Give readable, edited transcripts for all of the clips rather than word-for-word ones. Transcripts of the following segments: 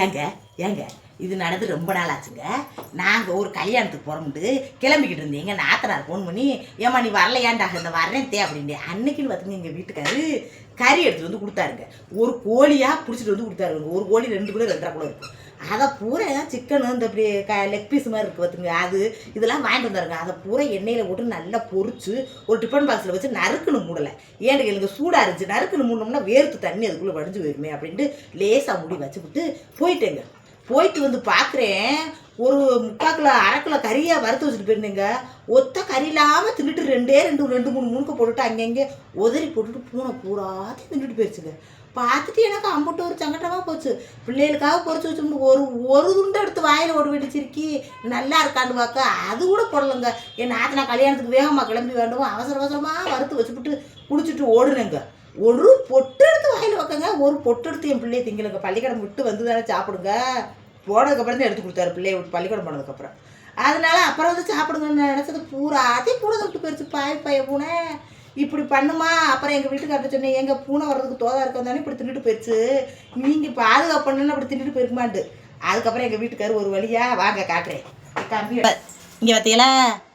ஏங்க ஏங்க இது நடந்து ரொம்ப நாள் ஆச்சுங்க. நாங்கள் ஒரு கல்யாணத்துக்கு போகிறோம்ட்டு கிளம்பிக்கிட்டு இருந்தீங்க. நாத்தனார் ஃபோன் பண்ணி ஏம்மா நீ வரலையாண்டா இந்த வரேன் அப்படின்ட்டு அன்னைக்குன்னு பார்த்துங்க எங்கள் வீட்டுக்காரு கறி எடுத்துகிட்டு வந்து கொடுத்தாருங்க. ஒரு கோழியாக பிடிச்சிட்டு வந்து கொடுத்தாருங்க. ஒரு கோழி 2 கிலோ 2.5 கிலோ இருக்கும். அதை பூரா ஏதாவது சிக்கனு இந்த இப்படி லெக் பீஸ் மாதிரி இருக்குது பார்த்துங்க, அது இதெல்லாம் வாங்கிட்டு வந்தாருங்க. அதை பூரா எண்ணெயில் போட்டு நல்லா பொரிச்சு ஒரு டிஃபன் பாக்ஸில் வச்சு நறுக்குன்னு மூடலை. ஏன்ட்டு எனக்கு சூடாக இருந்துச்சு, நறுக்குன்னு மூடணும்னா வேர்த்து தண்ணி அதுக்குள்ளே வடிஞ்சு போயிருமே அப்படின்ட்டு லேசாக மூடி வச்சுக்கிட்டு போயிட்டேங்க. போயிட்டு வந்து பார்க்குறேன், ஒரு 3/4 கிலோ 1/2 கிலோ கறியாக வறுத்து வச்சுட்டு போயிருந்தேங்க. ஒத்த கறி இல்லாமல் தின்னுட்டு 2 3 முணுக்க போட்டுட்டு அங்கங்கே உதறி போட்டுட்டு பூனை பூராத்தையும் தின்னுட்டு போயிடுச்சுங்க. பார்த்துட்டு எனக்கு அம்புட்டு ஒரு சங்கட்டமாக போச்சு. பிள்ளைகளுக்காக பொறிச்சு வச்சு ஒரு துண்டை எடுத்து வாயில் ஓட வெடிச்சிருக்கி நல்லா இருக்காண்டு பார்க்க அது கூட போடலைங்க. என் நாத்தனா கல்யாணத்துக்கு வேகமாக கிளம்பி வேண்டும் அவசர அவசரமாக வறுத்து வச்சுப்புட்டு குடிச்சிட்டு ஓடுனேங்க. ஒரு பொட்டு எடுத்து வாயில் வைக்கங்க, ஒரு பொட்டு எடுத்து என் பிள்ளையை திங்கலுங்க. பள்ளிக்கூடம் விட்டு வந்து தானே சாப்பிடுங்க. போனதுக்கப்புறம் தான் எடுத்து கொடுத்தாரு பிள்ளையை விட்டு பள்ளிக்கூடம் போனதுக்கப்புறம். அதனால அப்புறம் வந்து சாப்பிடுங்கன்னு நினச்சது பூராத்தையும் பூனை விட்டு போயிடுச்சு. பைய பூனை இப்படி பண்ணுமா. அப்புறம் எங்கள் வீட்டுக்கார்ட்ட சொன்னேன், எங்கள் பூனை வர்றதுக்கு தோதா இருக்கந்தானே இப்படி தின்னுட்டு போயிடுச்சு, நீங்கள் பாதுகாப்பு பண்ணுன்னு அப்படி தின்னுட்டு போயிருக்குமான்ட்டு. அதுக்கப்புறம் எங்கள் வீட்டுக்கார் ஒரு வழியாக வாங்க காட்டுறேன் கம்பி இங்கே பார்த்தீங்களா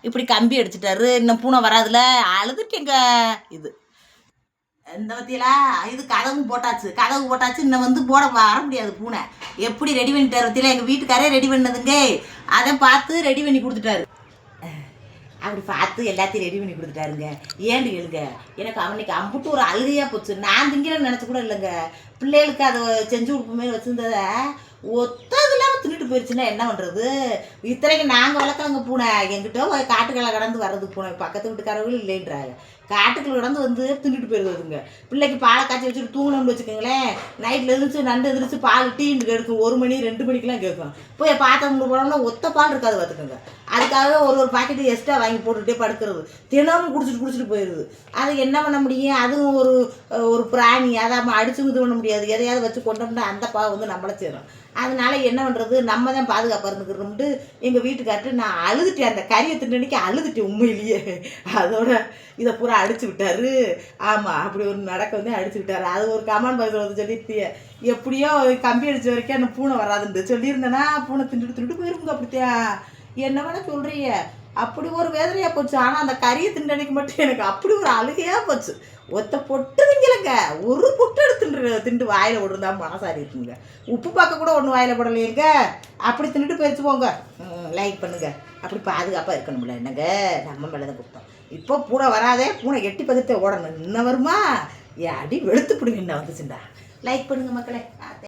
இப்படி கம்பி அடிச்சுட்டாரு. இன்னும் பூனை வராதுல அழுதுட்டு எங்கள் இது இந்த பத்தியலா இது கதவு போட்டாச்சு இன்னும் வந்து போட வர முடியாது. பூனை எப்படி ரெடி பண்ணிட்டாரு பத்தியில எங்கள் வீட்டுக்காரே ரெடி பண்ணதுங்க. அதை பார்த்து ரெடி பண்ணி கொடுத்துட்டாரு. அப்படி பார்த்து எல்லாத்தையும் ரெடி பண்ணி கொடுத்துட்டாருங்க. ஏன்னு கேளுங்க, எனக்கு அவனுக்கு அம்புட்டு ஒரு அழுகையாக போச்சு. நான் திங்கலன்னு நினச்சி கூட இல்லைங்க. பிள்ளைகளுக்கு அதை செஞ்சு கொடுப்போமே வச்சுருந்ததை ஒத்தது இல்லாமல் தின்னுட்டு போயிடுச்சுன்னா என்ன பண்ணுறது. இத்தனைக்கு நாங்கள் வளர்க்குறவங்க பூனை எங்கிட்ட காட்டுக்களை கடந்து வர்றது பூனை. பக்கத்து வீட்டுக்காரர்களும் இல்லைன்றாங்க. காட்டுக்குள்ள கடந்து வந்து தின்னுட்டு போயிடுதுங்க. பிள்ளைக்கு பாலை காய்ச்சி வச்சுட்டு தூங்கணும்னு வச்சுக்கோங்களேன், நைட்டில் எழுந்திரிச்சு நண்டு எதிர்த்து பால் டீன்னு கேட்கும். 1 மணி 2 மணிக்கெலாம் கேட்கும். போய் பாத்திரம் போனோம்னா ஒத்த பால் இருக்காது பார்த்துக்கோங்க. அதுக்காக ஒரு பாக்கெட்டு எக்ஸ்ட்ரா வாங்கி போட்டுகிட்டே படுக்கிறது. தினமும் குடிச்சிட்டு போயிடுது. அது என்ன பண்ண முடியும், அதுவும் ஒரு பிராணி. அதை அடிச்சு இது பண்ண முடியாது. எதையாவது வச்சு கொண்டோம்னா அந்த பாவை வந்து நம்மளை சேரும். அதனால என்ன பண்ணுறது, நம்ம தான் பாதுகாப்பாக இருந்துக்கிறோம்ட்டு எங்கள் வீட்டுக்கார்ட்டு நான் அழுதுட்டேன். அந்த கறியை தின்னன்னைக்கு அழுதுட்டேன் உண்மையிலேயே. அதோட இதை பூரா அடிச்சு விட்டாரு. ஆமாம், அப்படி ஒரு நடக்க வந்து அடிச்சு விட்டாரு. அது ஒரு கமெண்ட் பாக்ஸில் வந்து சொல்லியிருப்பிய, எப்படியோ கம்பி அடித்த வரைக்கும் அந்த பூனை வராதுன்னு சொல்லியிருந்தேன்னா பூனை தின்னுட்டு போயிருங்க. அப்படித்தான் என்ன வேணால் சொல்கிறீங்க. அப்படி ஒரு வேதனையாக போச்சு. ஆனால் அந்த கறியை திண்டனைக்கு மட்டும் எனக்கு அப்படி ஒரு அழுகையாக போச்சு. ஒத்த பொட்டு திங்கலைங்க, ஒரு பொட்டு எடுத்து திண்டு வாயில் விடுறதா மனசாரி இருக்குங்க. உப்பு பார்க்க கூட ஒன்றும் வாயில் போடலையேங்க. அப்படி தின்னுட்டு போயிடுச்சு போங்க. லைக் பண்ணுங்க. அப்படி பாதுகாப்பாக இருக்கணும்ல என்னங்க, நம்ம மேலே தான் கொடுத்தோம். இப்போ பூனை வராதே, பூனை எட்டி பக்கத்தை ஓடணும். இன்னும் வருமா, என் அடி வெளுத்து பிடிங்க. இன்னும் வந்துச்சுண்டா. லைக் பண்ணுங்க மக்களே.